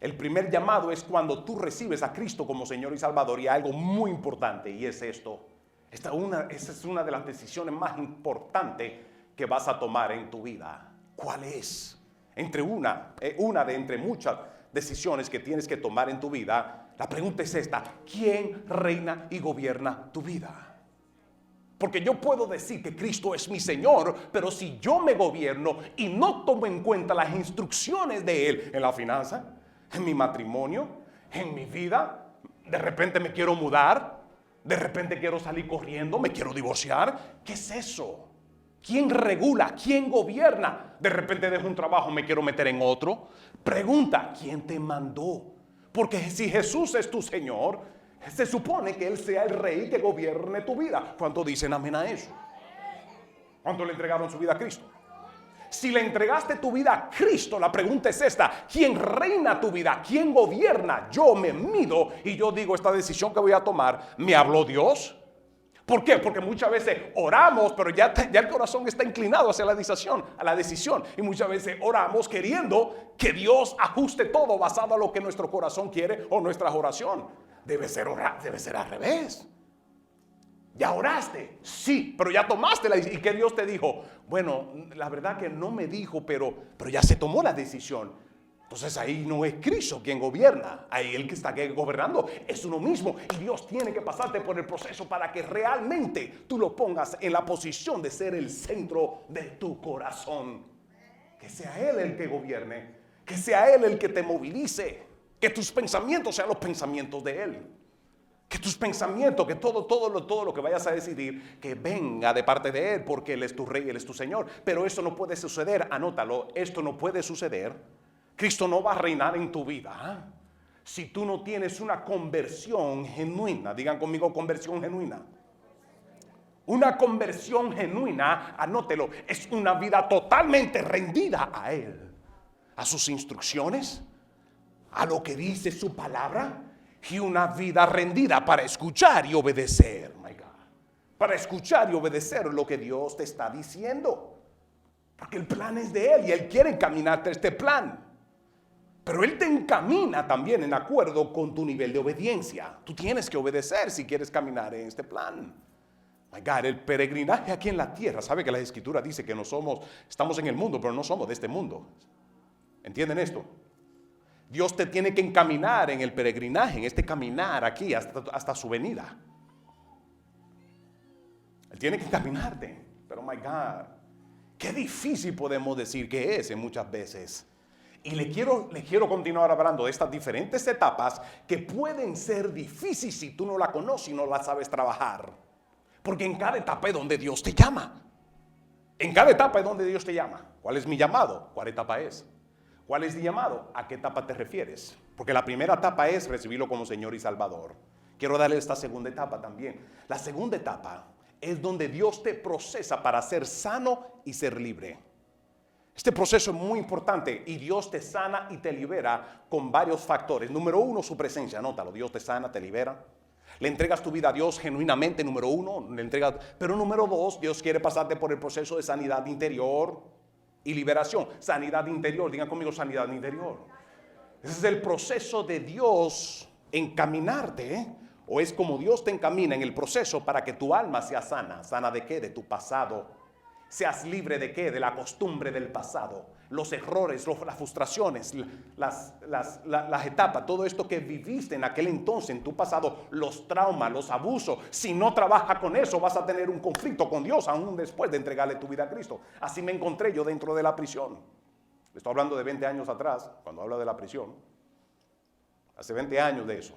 El primer llamado es cuando tú recibes a Cristo como Señor y Salvador, y hay algo muy importante, y es esto. Esa es una de las decisiones más importantes que vas a tomar en tu vida. ¿Cuál es? Entre muchas decisiones que tienes que tomar en tu vida, la pregunta es esta: ¿quién reina y gobierna tu vida? Porque yo puedo decir que Cristo es mi Señor, pero si yo me gobierno y no tomo en cuenta las instrucciones de Él en la finanza, en mi matrimonio, en mi vida, de repente me quiero mudar, de repente quiero salir corriendo, me quiero divorciar, ¿qué es eso? ¿Quién regula? ¿Quién gobierna? De repente dejo un trabajo, me quiero meter en otro. Pregunta: ¿quién te mandó? Porque si Jesús es tu Señor, se supone que Él sea el rey que gobierne tu vida. ¿Cuántos dicen amén a eso? ¿Cuántos le entregaron su vida a Cristo? Si le entregaste tu vida a Cristo, la pregunta es esta: ¿quién reina tu vida? ¿Quién gobierna? Yo me mido y yo digo, esta decisión que voy a tomar, ¿me habló Dios? ¿Por qué? Porque muchas veces oramos, pero ya el corazón está inclinado hacia la decisión. Y muchas veces oramos queriendo que Dios ajuste todo basado a lo que nuestro corazón quiere o nuestra oración. Debe ser al revés. ¿Ya oraste? Sí, pero ya tomaste la decisión. ¿Y qué Dios te dijo? Bueno, la verdad que no me dijo, pero ya se tomó la decisión. Entonces ahí no es Cristo quien gobierna. Ahí el que está gobernando es uno mismo. Y Dios tiene que pasarte por el proceso para que realmente tú lo pongas en la posición de ser el centro de tu corazón. Que sea Él el que gobierne. Que sea Él el que te movilice. Que tus pensamientos sean los pensamientos de Él. Que tus pensamientos, que todo lo que vayas a decidir, que venga de parte de Él, porque Él es tu Rey, Él es tu Señor. Pero eso no puede suceder, anótalo, esto no puede suceder. Cristo no va a reinar en tu vida si tú no tienes una conversión genuina. Digan conmigo: conversión genuina. Una conversión genuina, anótelo, es una vida totalmente rendida a Él, a sus instrucciones, a lo que dice su palabra, y una vida rendida para escuchar y obedecer, my God, para escuchar y obedecer lo que Dios te está diciendo, porque el plan es de Él y Él quiere encaminarte a este plan, pero Él te encamina también en acuerdo con tu nivel de obediencia. Tú tienes que obedecer si quieres caminar en este plan. My God, el peregrinaje aquí en la tierra, sabe que la Escritura dice que estamos en el mundo, pero no somos de este mundo. ¿Entienden esto? Dios te tiene que encaminar en el peregrinaje, en este caminar aquí hasta su venida. Él tiene que encaminarte. Pero my God, qué difícil podemos decir que es en muchas veces. Y le quiero continuar hablando de estas diferentes etapas que pueden ser difíciles si tú no la conoces y no la sabes trabajar. Porque en cada etapa es donde Dios te llama. En cada etapa es donde Dios te llama. ¿Cuál es mi llamado? ¿Cuál etapa es? ¿Cuál es el llamado? ¿A qué etapa te refieres? Porque la primera etapa es recibirlo como Señor y Salvador. Quiero darle esta segunda etapa también. La segunda etapa es donde Dios te procesa para ser sano y ser libre. Este proceso es muy importante y Dios te sana y te libera con varios factores. Número uno, su presencia. Anótalo. Dios te sana, te libera. Le entregas tu vida a Dios genuinamente, número uno. Pero número dos, Dios quiere pasarte por el proceso de sanidad interior y liberación. Sanidad interior, digan conmigo: sanidad interior. Ese es el proceso de Dios encaminarte, o es como Dios te encamina en el proceso para que tu alma sea sana. ¿Sana de qué? De tu pasado. Seas libre de qué? De la costumbre del pasado, los errores, las frustraciones, las etapas, todo esto que viviste en aquel entonces, en tu pasado, los traumas, los abusos. Si no trabajas con eso, vas a tener un conflicto con Dios aún después de entregarle tu vida a Cristo. Así me encontré yo dentro de la prisión. Estoy hablando de 20 años atrás, cuando hablo de la prisión. Hace 20 años de eso.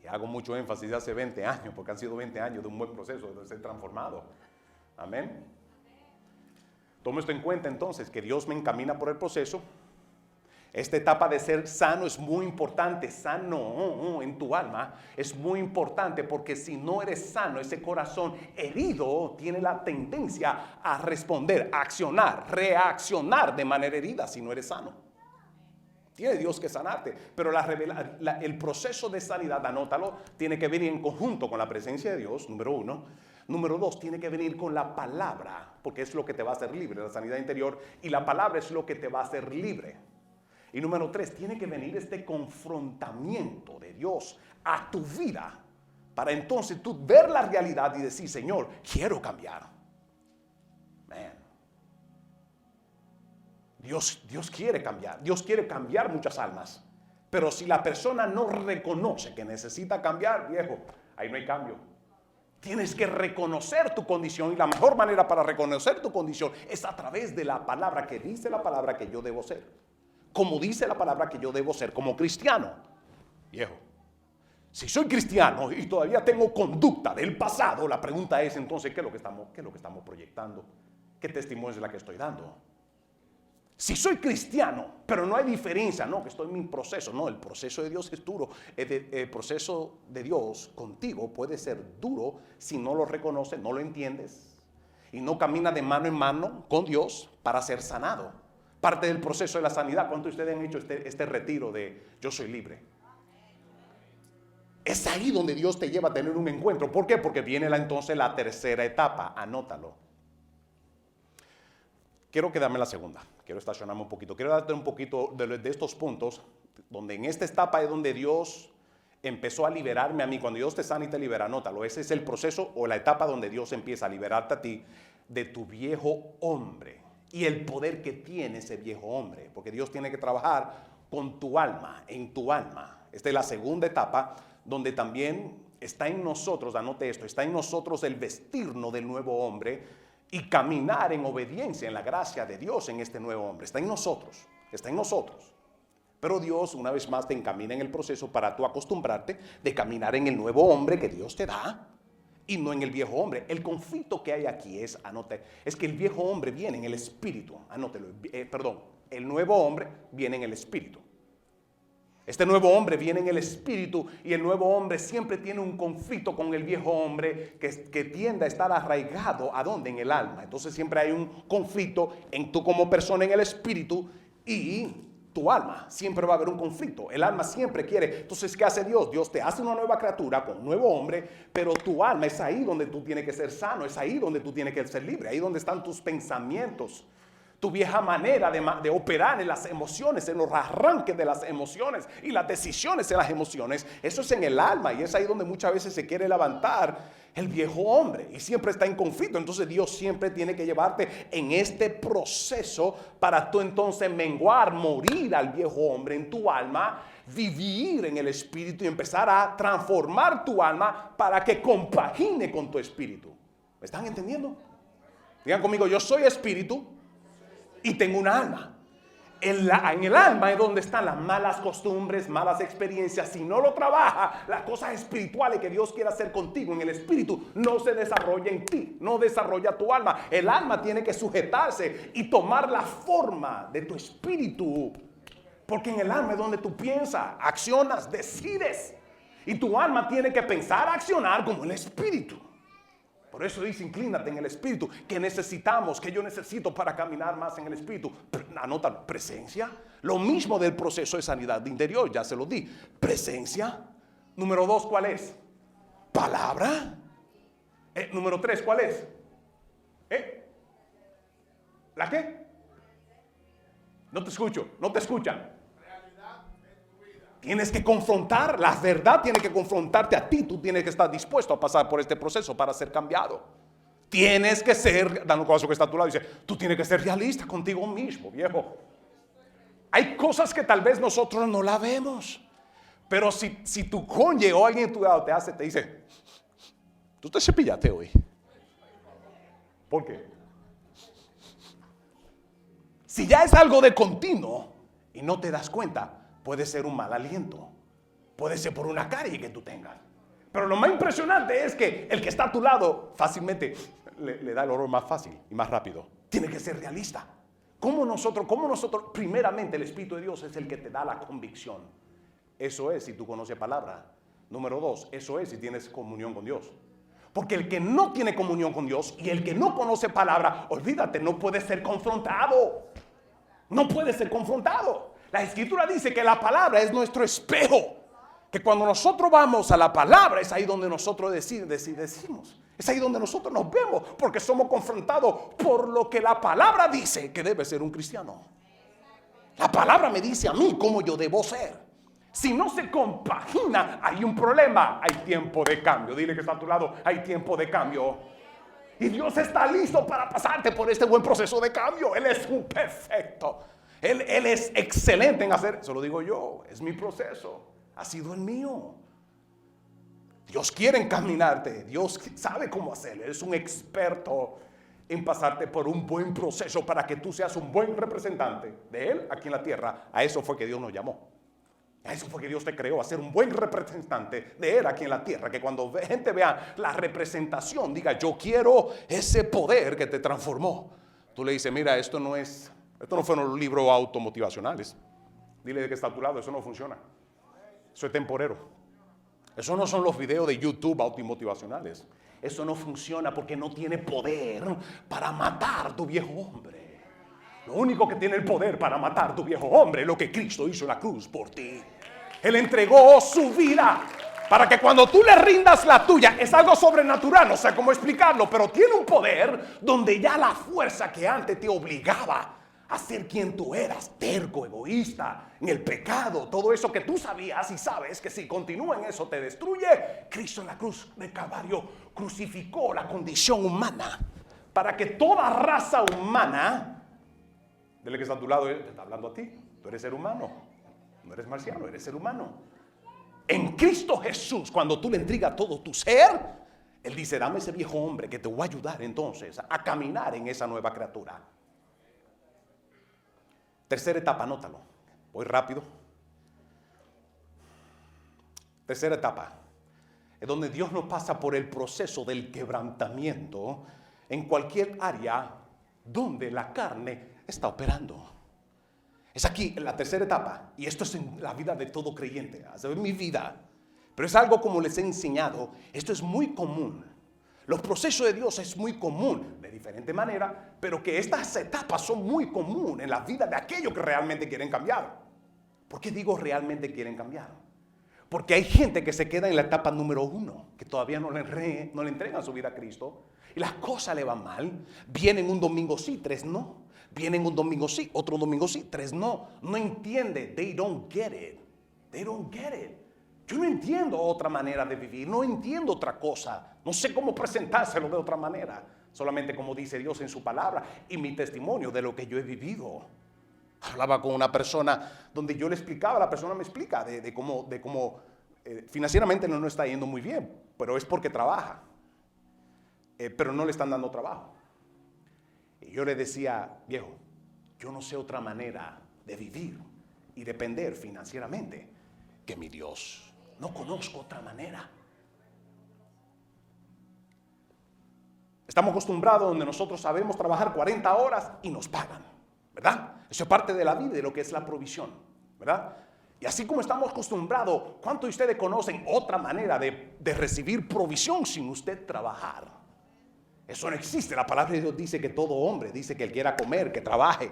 Y hago mucho énfasis de hace 20 años, porque han sido 20 años de un buen proceso de ser transformado. Amén. Toma esto en cuenta entonces, que Dios me encamina por el proceso. Esta etapa de ser sano es muy importante. Sano en tu alma es muy importante, porque si no eres sano, ese corazón herido tiene la tendencia a responder, a accionar, reaccionar de manera herida si no eres sano. Tiene Dios que sanarte, pero el proceso de sanidad, anótalo, tiene que venir en conjunto con la presencia de Dios, número uno. Número dos, tiene que venir con la palabra, porque es lo que te va a hacer libre, la sanidad interior, y la palabra es lo que te va a hacer libre. Y número 3, tiene que venir este confrontamiento de Dios a tu vida para entonces tú ver la realidad y decir, Señor, quiero cambiar. Man. Dios quiere cambiar. Dios quiere cambiar muchas almas. Pero si la persona no reconoce que necesita cambiar, viejo, ahí no hay cambio. Tienes que reconocer tu condición, y la mejor manera para reconocer tu condición es a través de la palabra, que dice la palabra que yo debo ser. Como dice la palabra que yo debo ser como cristiano. Viejo, si soy cristiano y todavía tengo conducta del pasado, la pregunta es entonces, ¿qué es lo que estamos proyectando? ¿Qué testimonio es la que estoy dando? Si soy cristiano, pero no hay diferencia, no, que estoy en mi proceso. No, el proceso de Dios es duro. El proceso de Dios contigo puede ser duro si no lo reconoces, no lo entiendes y no caminas de mano en mano con Dios para ser sanado. Parte del proceso de la sanidad. ¿Cuántos de ustedes han hecho este retiro de yo soy libre? Es ahí donde Dios te lleva a tener un encuentro. ¿Por qué? Porque viene entonces la tercera etapa. Anótalo. Quiero quedarme en la segunda. Quiero estacionarme un poquito. Quiero darte un poquito de estos puntos, donde en esta etapa es donde Dios empezó a liberarme a mí. Cuando Dios te sana y te libera, anótalo. Ese es el proceso o la etapa donde Dios empieza a liberarte a ti de tu viejo hombre y el poder que tiene ese viejo hombre. Porque Dios tiene que trabajar con tu alma, en tu alma. Esta es la segunda etapa donde también está en nosotros, anote esto, está en nosotros el vestirnos del nuevo hombre y caminar en obediencia, en la gracia de Dios en este nuevo hombre. Está en nosotros, está en nosotros. Pero Dios una vez más te encamina en el proceso para tú acostumbrarte de caminar en el nuevo hombre que Dios te da y no en el viejo hombre. El conflicto que hay aquí es, anote, es que el viejo hombre viene en el espíritu. Anótelo, el nuevo hombre viene en el espíritu. Este nuevo hombre viene en el espíritu y el nuevo hombre siempre tiene un conflicto con el viejo hombre que tiende a estar arraigado, ¿a dónde? En el alma. Entonces siempre hay un conflicto en tú como persona en el espíritu y tu alma. Siempre va a haber un conflicto. El alma siempre quiere. Entonces, ¿qué hace Dios? Dios te hace una nueva criatura con un nuevo hombre, pero tu alma es ahí donde tú tienes que ser sano, es ahí donde tú tienes que ser libre, ahí donde están tus pensamientos. Tu vieja manera de operar en las emociones, en los arranques de las emociones y las decisiones en las emociones, eso es en el alma y es ahí donde muchas veces se quiere levantar el viejo hombre y siempre está en conflicto. Entonces Dios siempre tiene que llevarte en este proceso para tú entonces menguar, morir al viejo hombre en tu alma, vivir en el espíritu y empezar a transformar tu alma para que compagine con tu espíritu. ¿Me están entendiendo? Digan conmigo, yo soy espíritu y tengo una alma. En el alma es donde están las malas costumbres, malas experiencias. Si no lo trabaja, las cosas espirituales que Dios quiere hacer contigo en el espíritu no se desarrolla en ti, no desarrolla tu alma. El alma tiene que sujetarse y tomar la forma de tu espíritu. Porque en el alma es donde tú piensas, accionas, decides. Y tu alma tiene que pensar, accionar como el espíritu. Por eso dice, inclínate en el espíritu. ¿Qué necesitamos? ¿Qué yo necesito para caminar más en el espíritu? Anota, presencia. Lo mismo del proceso de sanidad de interior, ya se lo di. Presencia. Número 2, ¿cuál es? Palabra. Número 3, ¿cuál es? ¿La qué? No te escucho, no te escuchan. Tienes que confrontar, la verdad tiene que confrontarte a ti. Tú tienes que estar dispuesto a pasar por este proceso para ser cambiado. Tienes que ser, dando un paso que está a tu lado, dice, tú tienes que ser realista contigo mismo, viejo. Hay cosas que tal vez nosotros no la vemos, pero si tu cónyuge o alguien a tu lado te dice, tú te cepillaste hoy. ¿Por qué? Si ya es algo de continuo y no te das cuenta, puede ser un mal aliento. Puede ser por una carie que tú tengas. Pero lo más impresionante es que el que está a tu lado fácilmente le da el olor más fácil y más rápido. Tiene que ser realista. ¿Cómo nosotros, primeramente el Espíritu de Dios es el que te da la convicción? Eso es si tú conoces palabra. Número 2, eso es si tienes comunión con Dios. Porque el que no tiene comunión con Dios y el que no conoce palabra, olvídate, no puede ser confrontado. No puede ser confrontado. La Escritura dice que la palabra es nuestro espejo. Que cuando nosotros vamos a la palabra es ahí donde nosotros decimos. Es ahí donde nosotros nos vemos. Porque somos confrontados por lo que la palabra dice que debe ser un cristiano. La palabra me dice a mí cómo yo debo ser. Si no se compagina, hay un problema. Hay tiempo de cambio. Dile que está a tu lado, hay tiempo de cambio. Y Dios está listo para pasarte por este buen proceso de cambio. Él es un perfecto. Él es excelente en hacer. Eso lo digo yo. Es mi proceso. Ha sido el mío. Dios quiere encaminarte. Dios sabe cómo hacerlo. Él es un experto en pasarte por un buen proceso para que tú seas un buen representante de Él aquí en la tierra. A eso fue que Dios nos llamó. A eso fue que Dios te creó, a ser un buen representante de Él aquí en la tierra. Que cuando gente vea la representación, diga, yo quiero ese poder que te transformó. Tú le dices, mira, esto no fueron los libros automotivacionales. Dile que está a tu lado, eso no funciona. Eso es temporero. Eso no son los videos de YouTube automotivacionales. Eso no funciona porque no tiene poder para matar tu viejo hombre. Lo único que tiene el poder para matar tu viejo hombre es lo que Cristo hizo en la cruz por ti. Él entregó su vida para que cuando tú le rindas la tuya, es algo sobrenatural, no sé cómo explicarlo, pero tiene un poder donde ya la fuerza que antes te obligaba a ser quien tú eras, terco, egoísta, en el pecado, todo eso que tú sabías y sabes que si continúa en eso te destruye. Cristo en la cruz de Calvario crucificó la condición humana para que toda raza humana, dile que está a tu lado, te está hablando a ti, tú eres ser humano, no eres marciano, eres ser humano. En Cristo Jesús, cuando tú le entregas todo tu ser, Él dice, dame ese viejo hombre que te voy a ayudar entonces a caminar en esa nueva criatura. Tercera etapa, anótalo. Voy rápido. Tercera etapa es donde Dios nos pasa por el proceso del quebrantamiento en cualquier área donde la carne está operando. Es aquí en la tercera etapa, y esto es en la vida de todo creyente, en mi vida, pero es algo como les he enseñado. Esto es muy común. Los procesos de Dios es muy común, de diferente manera, pero que estas etapas son muy comunes en la vida de aquellos que realmente quieren cambiar. ¿Por qué digo realmente quieren cambiar? Porque hay gente que se queda en la etapa número 1, que todavía no le entregan su vida a Cristo, y las cosas le van mal. Vienen un domingo sí, 3 no. Vienen un domingo sí, otro domingo sí, 3 no. No entiende, they don't get it. They don't get it. Yo no entiendo otra manera de vivir, no entiendo otra cosa, no sé cómo presentárselo de otra manera, solamente como dice Dios en su palabra y mi testimonio de lo que yo he vivido. Hablaba con una persona donde yo le explicaba, la persona me explica de cómo financieramente no está yendo muy bien, pero es porque trabaja, pero no le están dando trabajo. Y yo le decía, viejo, yo no sé otra manera de vivir y depender financieramente que mi Dios. No conozco otra manera. Estamos acostumbrados donde nosotros sabemos trabajar 40 horas y nos pagan, ¿verdad? Eso es parte de la vida y de lo que es la provisión, ¿verdad? Y así como estamos acostumbrados, ¿cuántos de ustedes conocen otra manera de recibir provisión sin usted trabajar? Eso no existe. La palabra de Dios dice que todo hombre, dice que él quiera comer, que trabaje.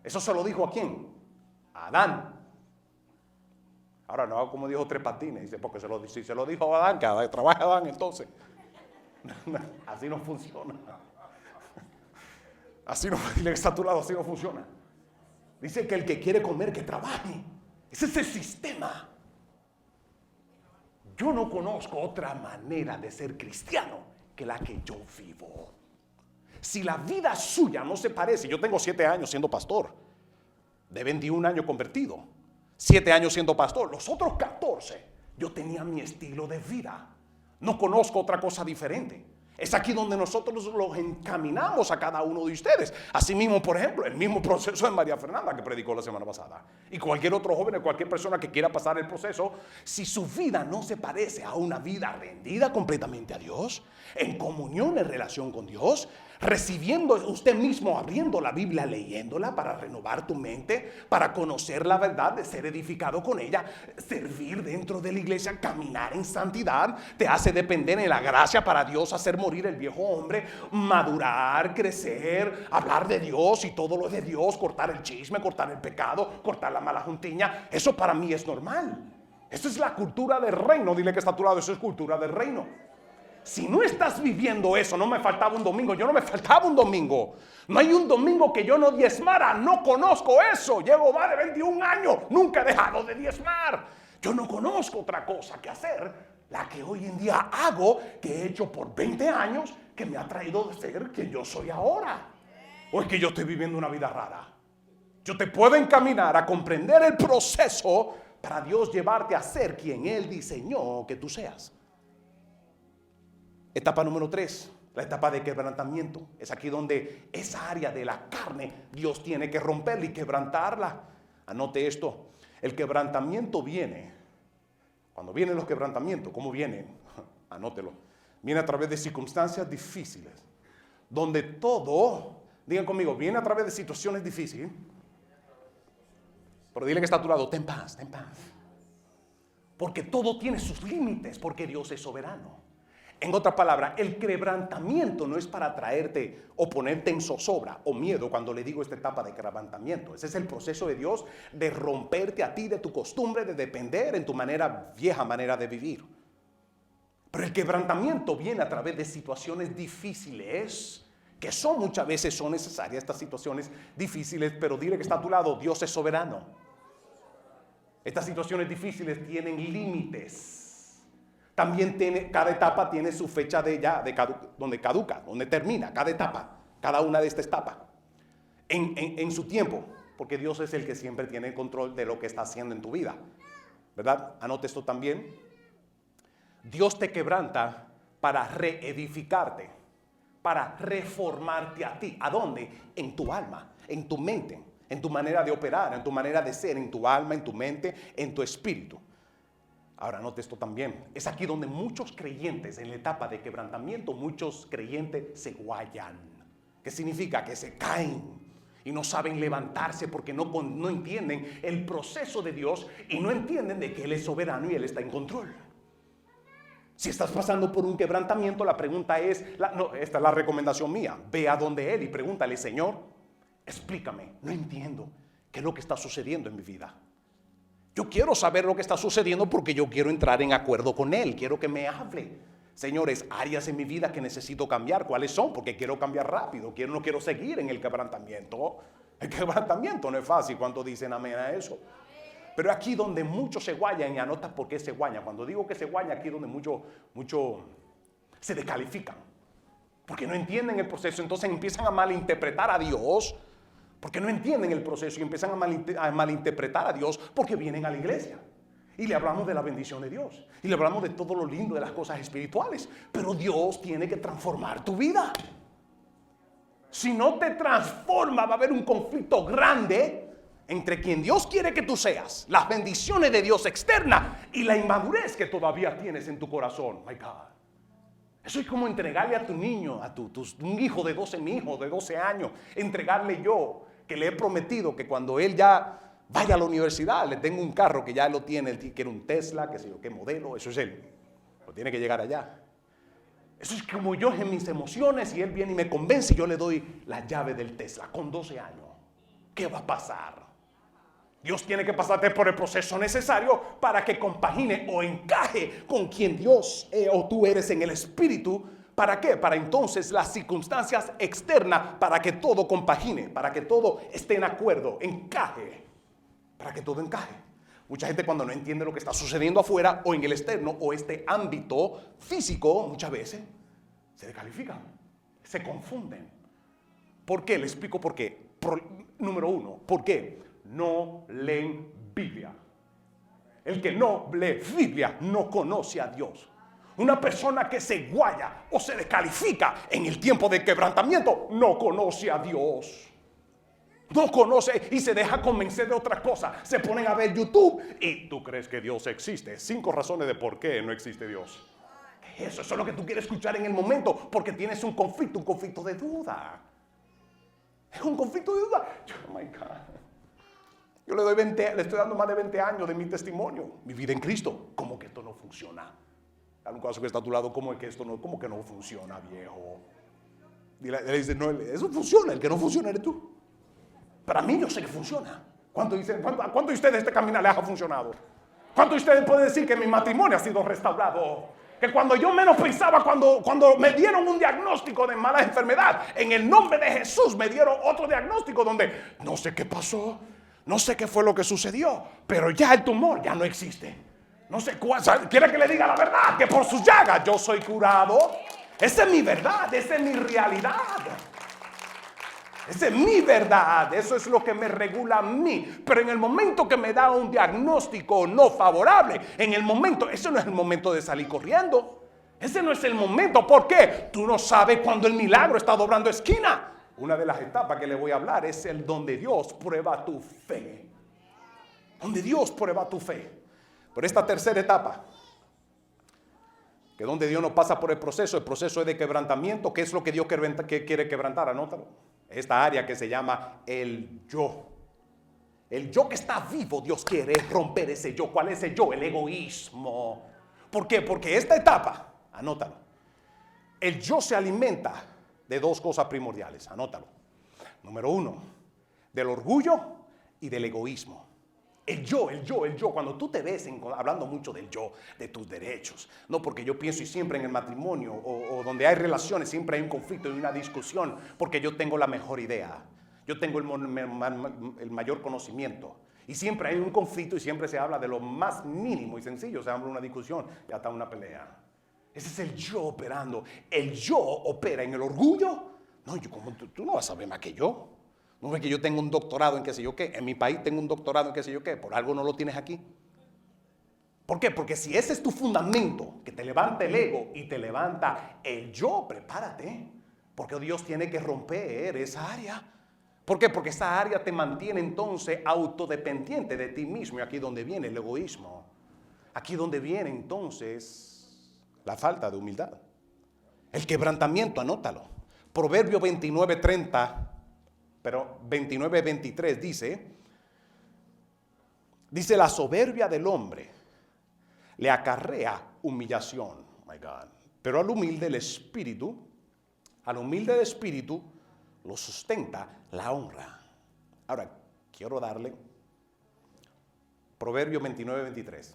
Eso se lo dijo ¿a quién? A Adán. Ahora no, como dijo Tres Patines, dice, porque si se lo dijo a Adán, que trabaje Adán entonces. Así no funciona. Así no, dile que está a tu lado, así no funciona. Dice que el que quiere comer, que trabaje. Ese es el sistema. Yo no conozco otra manera de ser cristiano que la que yo vivo. Si la vida suya no se parece, yo tengo 7 años siendo pastor, de 21 años convertido, 7 años siendo pastor, los otros 14 yo tenía mi estilo de vida. No conozco otra cosa diferente. Es aquí donde nosotros los encaminamos a cada uno de ustedes. Asimismo, por ejemplo, el mismo proceso de María Fernanda que predicó la semana pasada. Y cualquier otro joven, cualquier persona que quiera pasar el proceso, si su vida no se parece a una vida rendida completamente a Dios, en comunión, en relación con Dios, recibiendo usted mismo, abriendo la Biblia, leyéndola para renovar tu mente, para conocer la verdad, de ser edificado con ella, servir dentro de la iglesia, caminar en santidad, te hace depender en la gracia para Dios, hacer morir el viejo hombre, madurar, crecer, hablar de Dios y todo lo de Dios, cortar el chisme, cortar el pecado, cortar la mala juntiña. Eso para mí es normal. Eso es la cultura del reino. Dile que está a tu lado, eso es cultura del reino. Si no estás viviendo eso, no me faltaba un domingo, yo no me faltaba un domingo. No hay un domingo que yo no diezmara, no conozco eso. Llevo más de 21 años, nunca he dejado de diezmar. Yo no conozco otra cosa que hacer, la que hoy en día hago, que he hecho por 20 años, que me ha traído a ser quien yo soy ahora. O es que yo estoy viviendo una vida rara. Yo te puedo encaminar a comprender el proceso para Dios llevarte a ser quien Él diseñó que tú seas. Etapa número 3, la etapa de quebrantamiento. Es aquí donde esa área de la carne Dios tiene que romperla y quebrantarla. Anote esto, el quebrantamiento viene. Cuando vienen los quebrantamientos, ¿cómo vienen? Anótelo. Viene a través de circunstancias difíciles. Donde todo, digan conmigo, viene a través de situaciones difíciles. Pero dile que está a tu lado, ten paz, ten paz. Porque todo tiene sus límites, porque Dios es soberano. En otra palabra, el quebrantamiento no es para traerte o ponerte en zozobra o miedo cuando le digo esta etapa de quebrantamiento. Ese es el proceso de Dios de romperte a ti de tu costumbre de depender en tu vieja manera de vivir. Pero el quebrantamiento viene a través de situaciones difíciles, que muchas veces son necesarias estas situaciones difíciles, pero dile que está a tu lado, Dios es soberano. Estas situaciones difíciles tienen límites. También cada etapa tiene su fecha donde caduca, donde termina, cada etapa, cada una de estas etapas. En su tiempo, porque Dios es el que siempre tiene el control de lo que está haciendo en tu vida. ¿Verdad? Anote esto también. Dios te quebranta para reedificarte, para reformarte a ti. ¿A dónde? En tu alma, en tu mente, en tu manera de operar, en tu manera de ser, en tu alma, en tu mente, en tu espíritu. Ahora note esto también, es aquí donde muchos creyentes en la etapa de quebrantamiento, muchos creyentes se guayan. ¿Qué significa? Que se caen y no saben levantarse porque no entienden el proceso de Dios y no entienden de que Él es soberano y Él está en control. Si estás pasando por un quebrantamiento, la pregunta es, esta es la recomendación mía, ve a donde Él y pregúntale, Señor, explícame, no entiendo qué es lo que está sucediendo en mi vida. Yo quiero saber lo que está sucediendo porque yo quiero entrar en acuerdo con Él. Quiero que me hable. Señores, áreas en mi vida que necesito cambiar. ¿Cuáles son? Porque quiero cambiar rápido. No quiero seguir en el quebrantamiento. El quebrantamiento no es fácil. ¿Cuántos dicen amén a eso? Pero aquí donde muchos se guayan, y anota por qué se guayan. Cuando digo que se guayan, aquí donde muchos se descalifican. Porque no entienden el proceso. Entonces empiezan a malinterpretar a Dios. Porque no entienden el proceso y empiezan a malinterpretar a Dios porque vienen a la iglesia. Y le hablamos de la bendición de Dios. Y le hablamos de todo lo lindo de las cosas espirituales. Pero Dios tiene que transformar tu vida. Si no te transforma, va a haber un conflicto grande entre quien Dios quiere que tú seas, las bendiciones de Dios externas y la inmadurez que todavía tienes en tu corazón. My God. Eso es como entregarle a tu niño, un hijo de 12, mi hijo de 12 años, entregarle yo, que le he prometido que cuando él ya vaya a la universidad, le tengo un carro que ya lo tiene, él quiere un Tesla, qué sé yo, qué modelo, eso es él, lo tiene que llegar allá. Eso es como yo en mis emociones y él viene y me convence y yo le doy la llave del Tesla con 12 años. ¿Qué va a pasar? Dios tiene que pasarte por el proceso necesario para que compagine o encaje con quien Dios o tú eres en el espíritu. ¿Para qué? Para entonces las circunstancias externas, para que todo compagine, para que todo esté en acuerdo, encaje, para que todo encaje. Mucha gente cuando no entiende lo que está sucediendo afuera o en el externo o este ámbito físico, muchas veces se descalifican, se confunden. ¿Por qué? Le explico por qué. Número 1, ¿por qué? No leen Biblia. El que no lee Biblia no conoce a Dios. Una persona que se guaya o se descalifica en el tiempo de quebrantamiento no conoce a Dios. No conoce y se deja convencer de otra cosa. Se ponen a ver YouTube y tú crees que Dios existe. 5 razones de por qué no existe Dios. Eso es lo que tú quieres escuchar en el momento porque tienes un conflicto de duda. Es un conflicto de duda. Oh my God. Yo le estoy dando más de 20 años de mi testimonio, mi vida en Cristo. ¿Cómo que esto no funciona? Dale un caso que está a tu lado, ¿cómo que no funciona, viejo? Le dice, no, eso funciona, el que no funciona eres tú. Para mí yo sé que funciona. ¿Cuánto de ustedes este caminar les ha funcionado? ¿Cuántos de ustedes pueden decir que mi matrimonio ha sido restaurado? Que cuando yo menos pensaba, cuando me dieron un diagnóstico de mala enfermedad, en el nombre de Jesús me dieron otro diagnóstico donde no sé qué pasó, no sé qué fue lo que sucedió, pero ya el tumor ya no existe. No sé cuál, quiere que le diga la verdad, que por sus llagas yo soy curado. Esa es mi verdad, esa es mi realidad. Esa es mi verdad, eso es lo que me regula a mí. Pero en el momento que me da un diagnóstico no favorable, en el momento, ese no es el momento de salir corriendo. Ese no es el momento. ¿Por qué? Tú no sabes cuándo el milagro está doblando esquina. Una de las etapas que le voy a hablar es el donde Dios prueba tu fe. Donde Dios prueba tu fe. Por esta tercera etapa, que donde Dios no pasa por el proceso es de quebrantamiento. ¿Qué es lo que Dios quiere quebrantar? Anótalo. Esta área que se llama el yo. El yo que está vivo, Dios quiere romper ese yo. ¿Cuál es el yo? El egoísmo. ¿Por qué? Porque esta etapa, anótalo, el yo se alimenta de dos cosas primordiales. Anótalo. Número uno, del orgullo y del egoísmo. El yo. Cuando tú te ves hablando mucho del yo, de tus derechos. No, porque yo pienso y siempre en el matrimonio o donde hay relaciones siempre hay un conflicto y una discusión porque yo tengo la mejor idea. Yo tengo el mayor conocimiento. Y siempre hay un conflicto y siempre se habla de lo más mínimo y sencillo. Se habla de una discusión y hasta una pelea. Ese es el yo operando. El yo opera en el orgullo. No, tú no vas a saber más que yo. No es que yo tengo un doctorado en qué sé yo qué. En mi país tengo un doctorado en qué sé yo qué. Por algo no lo tienes aquí. ¿Por qué? Porque si ese es tu fundamento, que te levanta el ego y te levanta el yo, prepárate. Porque Dios tiene que romper esa área. ¿Por qué? Porque esa área te mantiene entonces autodependiente de ti mismo. Y aquí es donde viene el egoísmo. Aquí es donde viene entonces la falta de humildad. El quebrantamiento, anótalo. Proverbio 29:30. Pero 29:23 dice la soberbia del hombre le acarrea humillación, my God. Pero al humilde de espíritu lo sustenta la honra. Ahora, quiero darle Proverbio 29:23.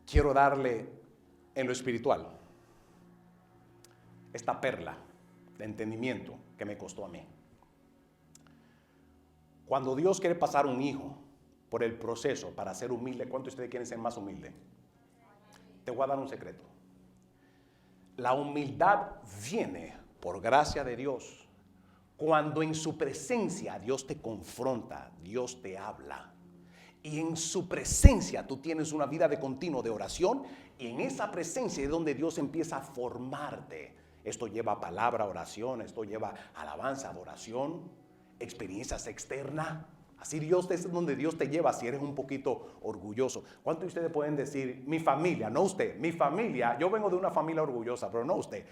Quiero darle en lo espiritual esta perla de entendimiento que me costó a mí. Cuando Dios quiere pasar un hijo por el proceso para ser humilde, ¿cuántos de ustedes quieren ser más humildes? Te voy a dar un secreto. La humildad viene por gracia de Dios cuando en su presencia Dios te confronta, Dios te habla. Y en su presencia tú tienes una vida de continuo de oración y en esa presencia es donde Dios empieza a formarte. Esto lleva palabra, oración, esto lleva alabanza, adoración, experiencias externas. Así Dios es donde Dios te lleva si eres un poquito orgulloso. ¿Cuántos de ustedes pueden decir, mi familia, no usted, mi familia, yo vengo de una familia orgullosa, pero no usted?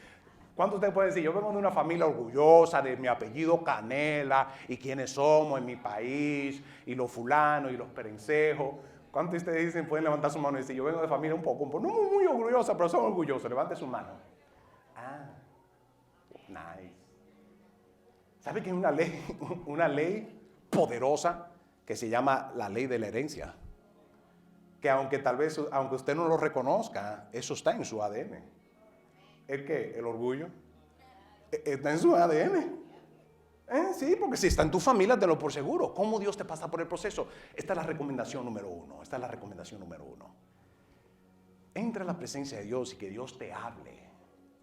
¿Cuántos de ustedes pueden decir, yo vengo de una familia orgullosa, de mi apellido Canela, y quiénes somos en mi país, y los fulanos, y los perencejos? ¿Cuántos de ustedes dicen, pueden levantar su mano y decir, yo vengo de familia un poco, no muy orgullosa, pero son orgullosos? Levante su mano. Nice. ¿Sabe que hay una ley poderosa que se llama la ley de la herencia? Que aunque usted no lo reconozca, eso está en su ADN. ¿El qué? El orgullo. Está en su ADN. Sí, porque si está en tu familia, te lo por seguro. ¿Cómo Dios te pasa por el proceso? Esta es la recomendación número uno. Entra a la presencia de Dios y que Dios te hable.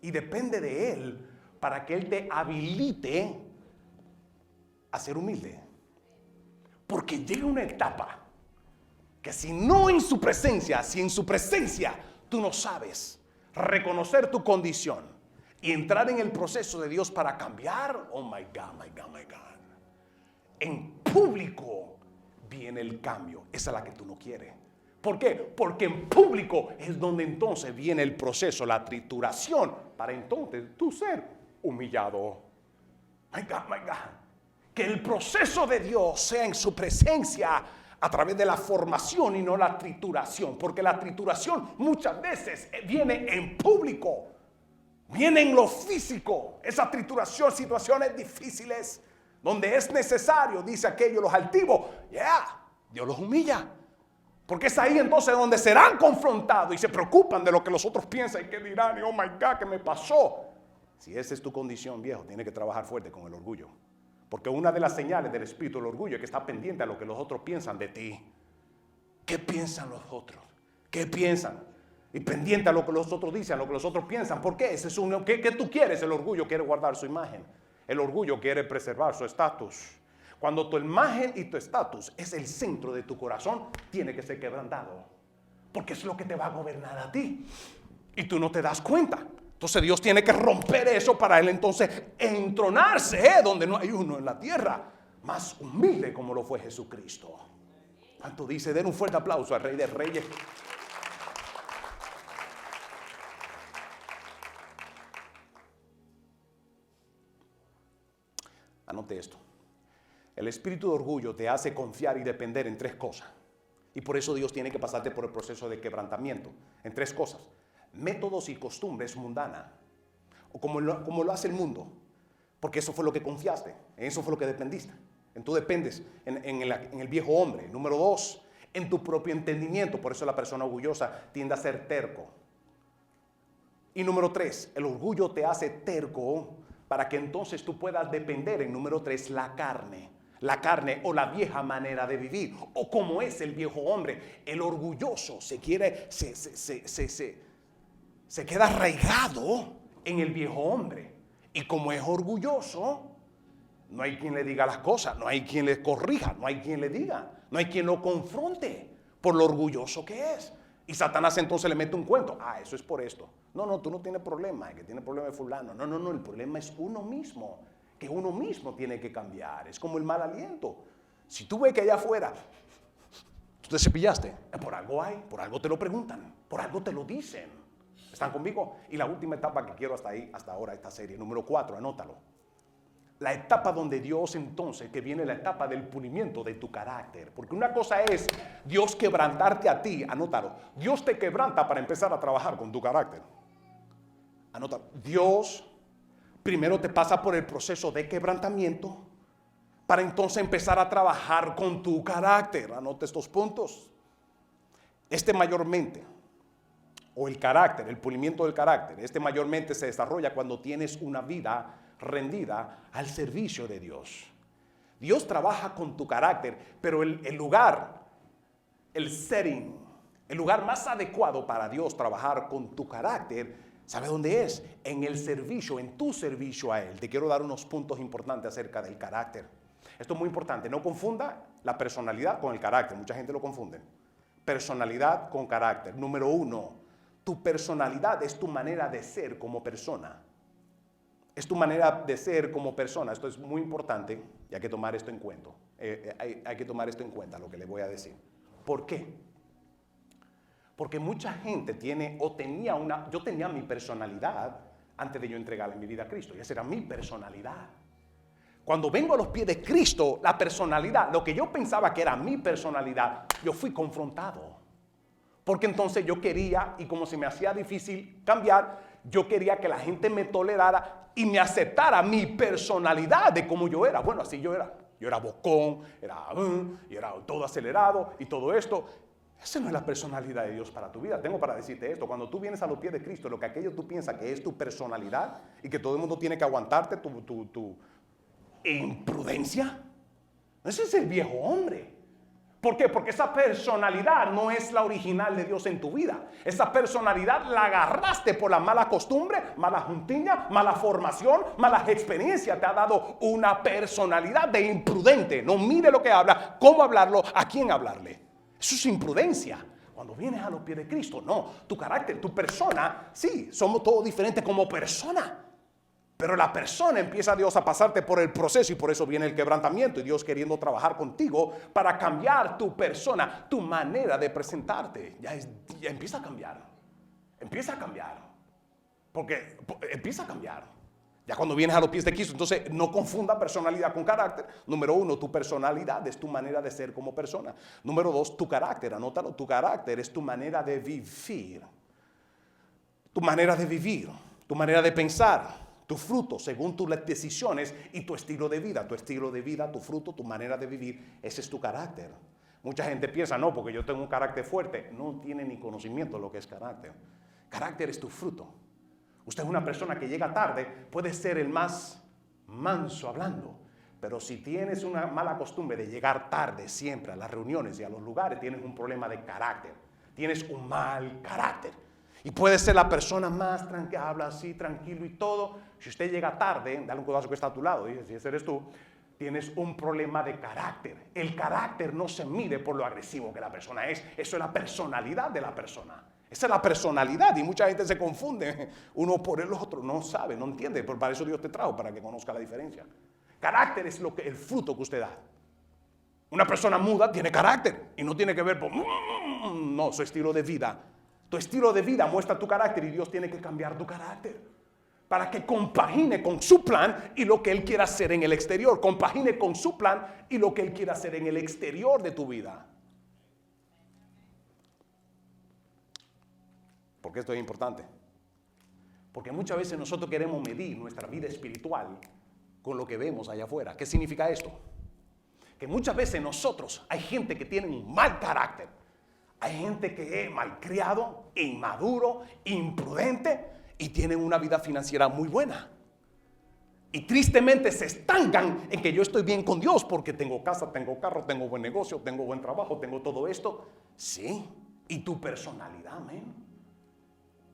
Y depende de Él para que Él te habilite a ser humilde. Porque llega una etapa que si en su presencia tú no sabes reconocer tu condición y entrar en el proceso de Dios para cambiar, oh my God. En público viene el cambio. Esa es la que tú no quieres. ¿Por qué? Porque en público es donde entonces viene el proceso, la trituración, para entonces tú ser humillado. My God. Que el proceso de Dios sea en su presencia a través de la formación y no la trituración. Porque la trituración muchas veces viene en público, viene en lo físico. Esa trituración, situaciones difíciles, donde es necesario, dice aquello, los altivos, Dios los humilla. Porque es ahí entonces donde serán confrontados y se preocupan de lo que los otros piensan y qué dirán. Y oh my God, ¿qué me pasó? Si esa es tu condición, viejo, tienes que trabajar fuerte con el orgullo. Porque una de las señales del espíritu del orgullo es que está pendiente a lo que los otros piensan de ti. ¿Qué piensan los otros? ¿Qué piensan? Y pendiente a lo que los otros dicen, a lo que los otros piensan. ¿Por qué? ¿Qué tú quieres? El orgullo quiere guardar su imagen. El orgullo quiere preservar su estatus. Cuando tu imagen y tu estatus es el centro de tu corazón, tiene que ser quebrantado. Porque es lo que te va a gobernar a ti. Y tú no te das cuenta. Entonces Dios tiene que romper eso para Él entonces entronarse donde no hay uno en la tierra más humilde como lo fue Jesucristo. ¿Cuánto dice? Den un fuerte aplauso al Rey de Reyes. Anote esto. El espíritu de orgullo te hace confiar y depender en tres cosas. Y por eso Dios tiene que pasarte por el proceso de quebrantamiento. En tres cosas. Métodos y costumbres mundanas. O como lo hace el mundo. Porque eso fue lo que confiaste. Eso fue lo que dependiste. Tú dependes en el viejo hombre. Número dos, en tu propio entendimiento. Por eso la persona orgullosa tiende a ser terco. Y número tres, el orgullo te hace terco para que entonces tú puedas depender en número tres, la carne. La carne o la vieja manera de vivir. O como es el viejo hombre. El orgulloso se queda arraigado en el viejo hombre. Y como es orgulloso, no hay quien le diga las cosas, no hay quien le corrija, no hay quien le diga, no hay quien lo confronte por lo orgulloso que es. Y Satanás entonces le mete un cuento. Ah, eso es por esto. No, tú no tienes problema, el que tiene problema es fulano. No, el problema es uno mismo, que uno mismo tiene que cambiar. Es como el mal aliento. Si tú ves que allá afuera tú te cepillaste, por algo hay, por algo te lo preguntan, por algo te lo dicen. ¿Están conmigo? Y la última etapa que quiero hasta ahora, esta serie, número 4, anótalo. La etapa donde Dios entonces, que viene la etapa del pulimiento de tu carácter. Porque una cosa es Dios quebrantarte a ti, anótalo. Dios te quebranta para empezar a trabajar con tu carácter. Anótalo. Dios primero te pasa por el proceso de quebrantamiento para entonces empezar a trabajar con tu carácter. Anota estos puntos. Mayormente, o el carácter, el pulimiento del carácter, mayormente se desarrolla cuando tienes una vida rendida al servicio de Dios. Dios trabaja con tu carácter, pero el lugar, el setting, el lugar más adecuado para Dios trabajar con tu carácter, ¿sabe dónde es? En el servicio, en tu servicio a Él. Te quiero dar unos puntos importantes acerca del carácter. Esto es muy importante, no confunda la personalidad con el carácter, mucha gente lo confunde. Personalidad con carácter. Número 1, tu personalidad es tu manera de ser como persona. Es tu manera de ser como persona. Esto es muy importante y hay que tomar esto en cuenta. Hay que tomar esto en cuenta, lo que le voy a decir. ¿Por qué? Porque mucha gente yo tenía mi personalidad antes de yo entregarle mi vida a Cristo. Y esa era mi personalidad. Cuando vengo a los pies de Cristo, la personalidad, lo que yo pensaba que era mi personalidad, yo fui confrontado. Porque entonces yo quería, y como se me hacía difícil cambiar, yo quería que la gente me tolerara y me aceptara mi personalidad de como yo era. Bueno, así yo era. Yo era bocón, y era todo acelerado y todo esto. Esa no es la personalidad de Dios para tu vida. Tengo para decirte esto. Cuando tú vienes a los pies de Cristo, lo que aquello tú piensas que es tu personalidad y que todo el mundo tiene que aguantarte tu imprudencia. Ese es el viejo hombre. ¿Por qué? Porque esa personalidad no es la original de Dios en tu vida. Esa personalidad la agarraste por la mala costumbre, mala juntiña, mala formación, malas experiencias. Te ha dado una personalidad de imprudente. No mire lo que habla, cómo hablarlo, a quién hablarle. Eso es imprudencia. Cuando vienes a los pies de Cristo, no. Tu carácter, tu persona, sí, somos todos diferentes como persona. Pero la persona empieza a Dios a pasarte por el proceso y por eso viene el quebrantamiento y Dios queriendo trabajar contigo para cambiar tu persona, tu manera de presentarte. Ya empieza a cambiar. Empieza a cambiar. Porque empieza a cambiar. Ya cuando vienes a los pies de Cristo, entonces no confunda personalidad con carácter. Número 1, tu personalidad es tu manera de ser como persona. Número 2, tu carácter, anótalo, tu carácter es tu manera de vivir. Tu manera de vivir, tu manera de pensar. Tu fruto, según tus decisiones y tu estilo de vida. Tu estilo de vida, tu fruto, tu manera de vivir, ese es tu carácter. Mucha gente piensa, no, porque yo tengo un carácter fuerte. No tiene ni conocimiento de lo que es carácter. Carácter es tu fruto. Usted es una persona que llega tarde, puede ser el más manso hablando, pero si tienes una mala costumbre de llegar tarde siempre a las reuniones y a los lugares, tienes un problema de carácter. Tienes un mal carácter. Y puede ser la persona más tranquila, habla así, tranquilo y todo. Si usted llega tarde, dale un codazo que está a tu lado, dice, si ese eres tú, tienes un problema de carácter. El carácter no se mide por lo agresivo que la persona es. Eso es la personalidad de la persona. Esa es la personalidad y mucha gente se confunde uno por el otro. No sabe, no entiende. Pero para eso Dios te trajo, para que conozca la diferencia. Carácter es el fruto que usted da. Una persona muda tiene carácter y no tiene que ver por no, su estilo de vida. Tu estilo de vida muestra tu carácter y Dios tiene que cambiar tu carácter para que compagine con su plan y lo que Él quiera hacer en el exterior. Compagine con su plan y lo que Él quiera hacer en el exterior de tu vida. ¿Por qué esto es importante? Porque muchas veces nosotros queremos medir nuestra vida espiritual con lo que vemos allá afuera. ¿Qué significa esto? Que muchas veces nosotros, hay gente que tiene un mal carácter. Hay gente que es malcriado, inmaduro, imprudente y tienen una vida financiera muy buena. Y tristemente se estancan en que yo estoy bien con Dios porque tengo casa, tengo carro, tengo buen negocio, tengo buen trabajo, tengo todo esto. Sí, y tu personalidad, amén.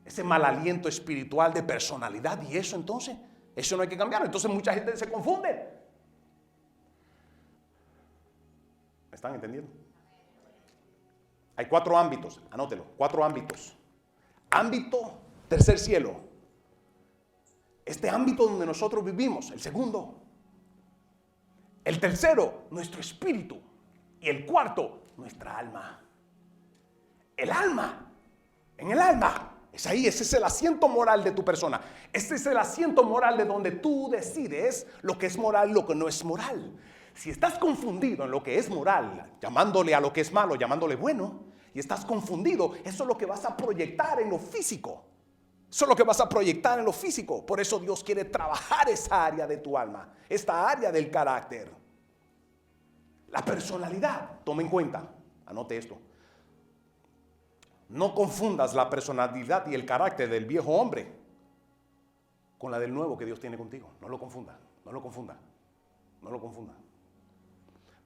Ese mal aliento espiritual de personalidad y eso entonces, eso no hay que cambiarlo. Entonces mucha gente se confunde. ¿Me están entendiendo? Hay 4 ámbitos, anótelo, 4 ámbitos. Ámbito, tercer cielo. Este ámbito donde nosotros vivimos, el segundo. El tercero, nuestro espíritu. Y el cuarto, nuestra alma. El alma, en el alma, es ahí, ese es el asiento moral de tu persona. Ese es el asiento moral de donde tú decides lo que es moral y lo que no es moral. Si estás confundido en lo que es moral, llamándole a lo que es malo, llamándole bueno, y estás confundido, eso es lo que vas a proyectar en lo físico. Eso es lo que vas a proyectar en lo físico. Por eso Dios quiere trabajar esa área de tu alma, esta área del carácter. La personalidad, toma en cuenta, anote esto. No confundas la personalidad y el carácter del viejo hombre con la del nuevo que Dios tiene contigo. No lo confunda, no lo confunda, no lo confunda.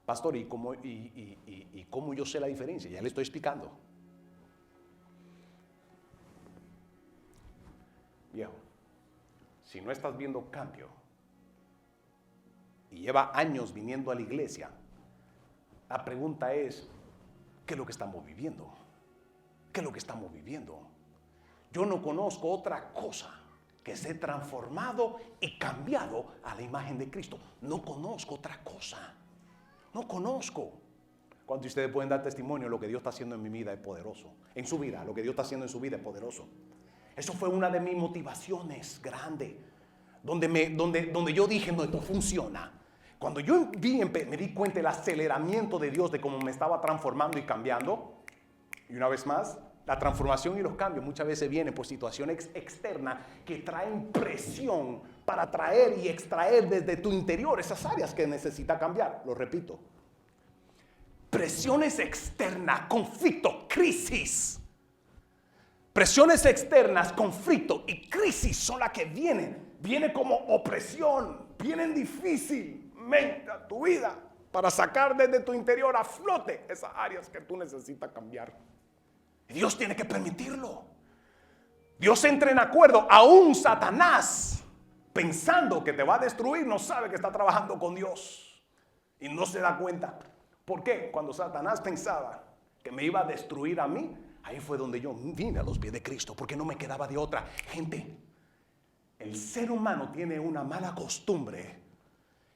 Pastor, ¿y cómo yo sé la diferencia? Ya le estoy explicando. Viejo, si no estás viendo cambio y lleva años viniendo a la iglesia, la pregunta es, ¿qué es lo que estamos viviendo? ¿Qué es lo que estamos viviendo? Yo no conozco otra cosa que se ha transformado y cambiado a la imagen de Cristo. No conozco otra cosa. No conozco. ¿Cuántos de ustedes pueden dar testimonio? Lo que Dios está haciendo en mi vida es poderoso. En su vida, lo que Dios está haciendo en su vida es poderoso. Eso fue una de mis motivaciones grandes. Donde yo dije, no, esto funciona. Cuando yo me di cuenta del aceleramiento de Dios, de cómo me estaba transformando y cambiando. Y una vez más, la transformación y los cambios muchas veces vienen por situaciones externas que traen presión para traer y extraer desde tu interior esas áreas que necesita cambiar. Lo repito. Presiones externas, conflicto, crisis. Presiones externas, conflicto y crisis son las que vienen. Viene como opresión, vienen difícilmente a tu vida para sacar desde tu interior a flote esas áreas que tú necesitas cambiar. Y Dios tiene que permitirlo. Dios entra en acuerdo. Aún Satanás, pensando que te va a destruir, no sabe que está trabajando con Dios. Y no se da cuenta. ¿Por qué? Cuando Satanás pensaba que me iba a destruir a mí, ahí fue donde yo vine a los pies de Cristo, porque no me quedaba de otra. Gente, el ser humano tiene una mala costumbre.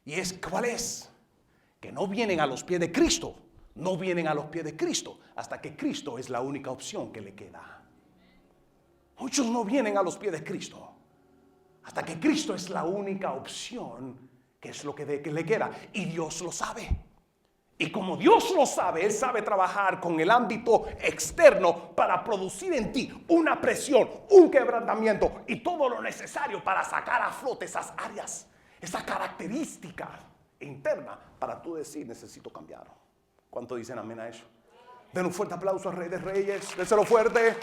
¿Y es cuál es? Que no vienen a los pies de Cristo. No vienen a los pies de Cristo hasta que Cristo es la única opción que le queda. Muchos no vienen a los pies de Cristo hasta que Cristo es la única opción que es lo que le queda. Y Dios lo sabe. Y como Dios lo sabe, Él sabe trabajar con el ámbito externo para producir en ti una presión, un quebrantamiento y todo lo necesario para sacar a flote esas áreas, esa característica interna para tú decir, necesito cambiar. ¿Cuánto dicen amén a eso? Den un fuerte aplauso al Rey de Reyes. Déselo fuerte.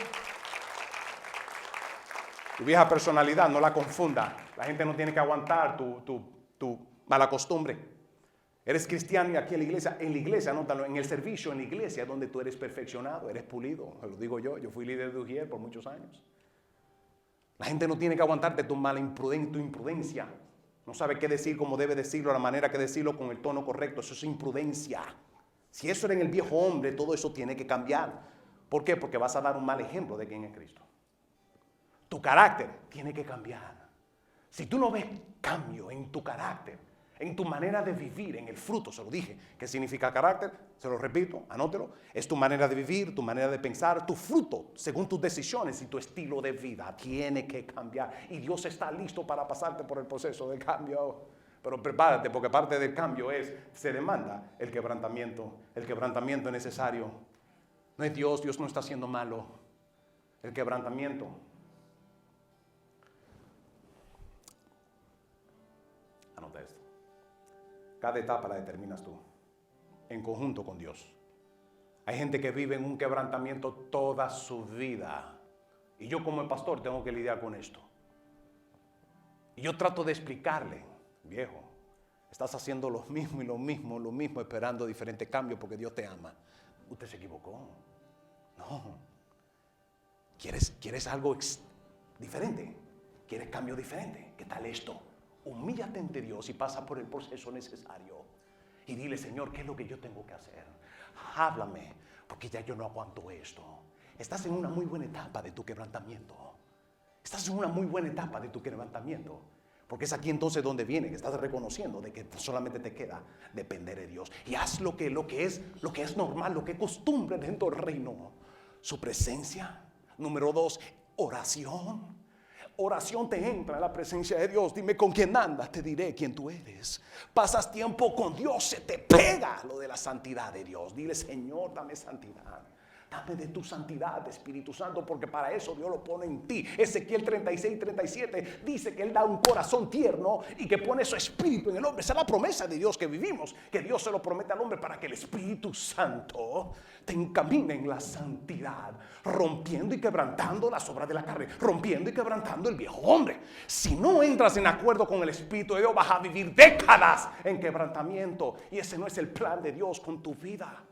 Tu vieja personalidad, no la confunda. La gente no tiene que aguantar tu mala costumbre. Eres cristiano y aquí en la iglesia, anótalo, en el servicio, en la iglesia, donde tú eres perfeccionado, eres pulido. Lo digo yo fui líder de Ujier por muchos años. La gente no tiene que aguantarte tu imprudencia. No sabe qué decir, cómo debe decirlo, la manera que decirlo con el tono correcto. Eso es imprudencia. Si eso era en el viejo hombre, todo eso tiene que cambiar. ¿Por qué? Porque vas a dar un mal ejemplo de quién es Cristo. Tu carácter tiene que cambiar. Si tú no ves cambio en tu carácter, en tu manera de vivir, en el fruto, se lo dije. ¿Qué significa carácter? Se lo repito, anótelo. Es tu manera de vivir, tu manera de pensar, tu fruto, según tus decisiones y tu estilo de vida. Tiene que cambiar. Y Dios está listo para pasarte por el proceso de cambio. Pero prepárate, porque parte del cambio se demanda el quebrantamiento. El quebrantamiento es necesario. No es Dios no está haciendo malo. El quebrantamiento. Anota esto. Cada etapa la determinas tú, en conjunto con Dios. Hay gente que vive en un quebrantamiento toda su vida. Y yo como el pastor tengo que lidiar con esto. Y yo trato de explicarle, viejo, estás haciendo lo mismo, esperando diferentes cambios porque Dios te ama. Usted se equivocó. No. ¿Quieres algo diferente? ¿Quieres cambio diferente? ¿Qué tal esto? Humíllate ante Dios y pasa por el proceso necesario. Y dile, Señor, ¿qué es lo que yo tengo que hacer? Háblame, porque ya yo no aguanto esto. Estás en una muy buena etapa de tu quebrantamiento. Estás en una muy buena etapa de tu quebrantamiento. Porque es aquí entonces donde viene, que estás reconociendo de que solamente te queda depender de Dios. Y haz lo que es normal, lo que es costumbre dentro del reino. Su presencia. Número 2, oración. Oración te entra en la presencia de Dios. Dime con quién andas, te diré quién tú eres. Pasas tiempo con Dios, se te pega lo de la santidad de Dios. Dile, Señor, dame santidad. Dame de tu santidad, Espíritu Santo, porque para eso Dios lo pone en ti. Ezequiel 36:37 dice que Él da un corazón tierno y que pone su espíritu en el hombre. Esa es la promesa de Dios que vivimos, que Dios se lo promete al hombre para que el Espíritu Santo te encamine en la santidad, rompiendo y quebrantando las obras de la carne, rompiendo y quebrantando el viejo hombre. Si no entras en acuerdo con el Espíritu de Dios, vas a vivir décadas en quebrantamiento, y ese no es el plan de Dios con tu vida.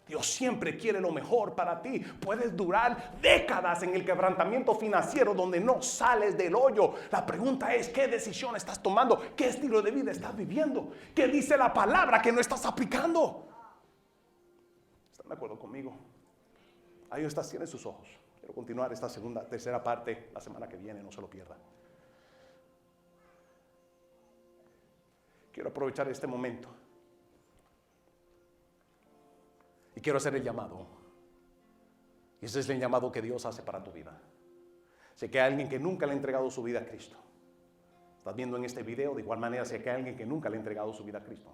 Dios siempre quiere lo mejor para ti. Puedes durar décadas en el quebrantamiento financiero donde no sales del hoyo. La pregunta es, ¿qué decisión estás tomando? ¿Qué estilo de vida estás viviendo? ¿Qué dice la palabra que no estás aplicando? ¿Están de acuerdo conmigo? Ahí estás, tienen sus ojos. Quiero continuar esta tercera parte la semana que viene, no se lo pierdan. Quiero aprovechar este momento. Y quiero hacer el llamado. Y ese es el llamado que Dios hace para tu vida. Sé que hay alguien que nunca le ha entregado su vida a Cristo. Estás viendo en este video, de igual manera sé que hay alguien que nunca le ha entregado su vida a Cristo.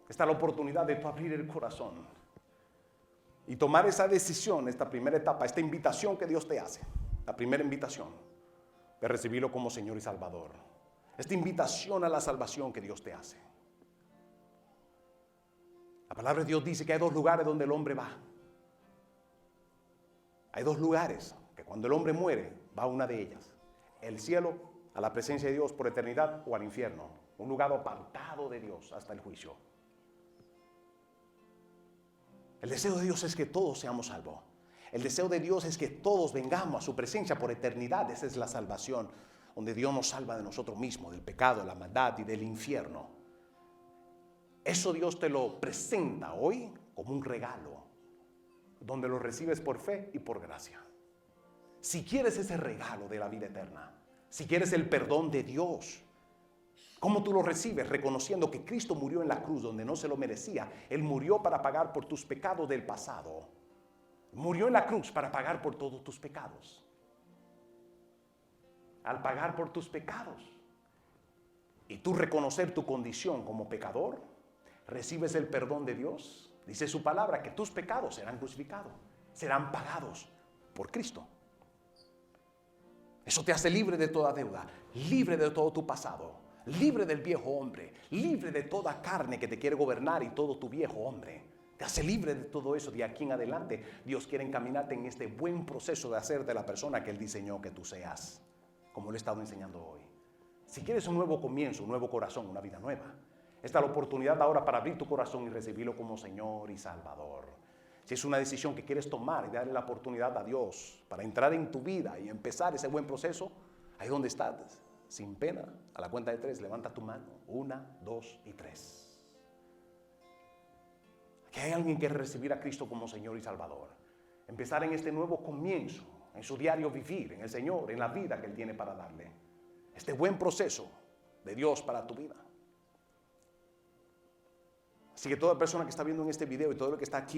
Esta es la oportunidad de tú abrir el corazón y tomar esa decisión, esta primera etapa, esta invitación que Dios te hace. La primera invitación de recibirlo como Señor y Salvador. Esta invitación a la salvación que Dios te hace. La palabra de Dios dice que hay dos lugares donde el hombre va. Hay dos lugares que cuando el hombre muere va a una de ellas. El cielo, a la presencia de Dios por eternidad, o al infierno. Un lugar apartado de Dios hasta el juicio. El deseo de Dios es que todos seamos salvos. El deseo de Dios es que todos vengamos a su presencia por eternidad. Esa es la salvación, donde Dios nos salva de nosotros mismos, del pecado, de la maldad y del infierno. Eso Dios te lo presenta hoy como un regalo, donde lo recibes por fe y por gracia. Si quieres ese regalo de la vida eterna, si quieres el perdón de Dios, ¿cómo tú lo recibes? Reconociendo que Cristo murió en la cruz donde no se lo merecía. Él murió para pagar por tus pecados del pasado. Murió en la cruz para pagar por todos tus pecados. Al pagar por tus pecados y tú reconocer tu condición como pecador, recibes el perdón de Dios. Dice su palabra que tus pecados serán crucificados, serán pagados por Cristo. Eso te hace libre de toda deuda, libre de todo tu pasado, libre del viejo hombre, libre de toda carne que te quiere gobernar y todo tu viejo hombre. Te hace libre de todo eso. De aquí en adelante, Dios quiere encaminarte en este buen proceso de hacerte la persona que Él diseñó que tú seas, como lo he estado enseñando hoy. Si quieres un nuevo comienzo, un nuevo corazón, una vida nueva, esta es la oportunidad ahora para abrir tu corazón y recibirlo como Señor y Salvador. Si es una decisión que quieres tomar y darle la oportunidad a Dios para entrar en tu vida y empezar ese buen proceso, ahí donde estás, sin pena, a la cuenta de 3, levanta tu mano. 1, 2 y 3. Aquí hay alguien que quiere recibir a Cristo como Señor y Salvador. Empezar en este nuevo comienzo, en su diario vivir, en el Señor, en la vida que Él tiene para darle. Este buen proceso de Dios para tu vida. Así que toda persona que está viendo en este video y todo el que está aquí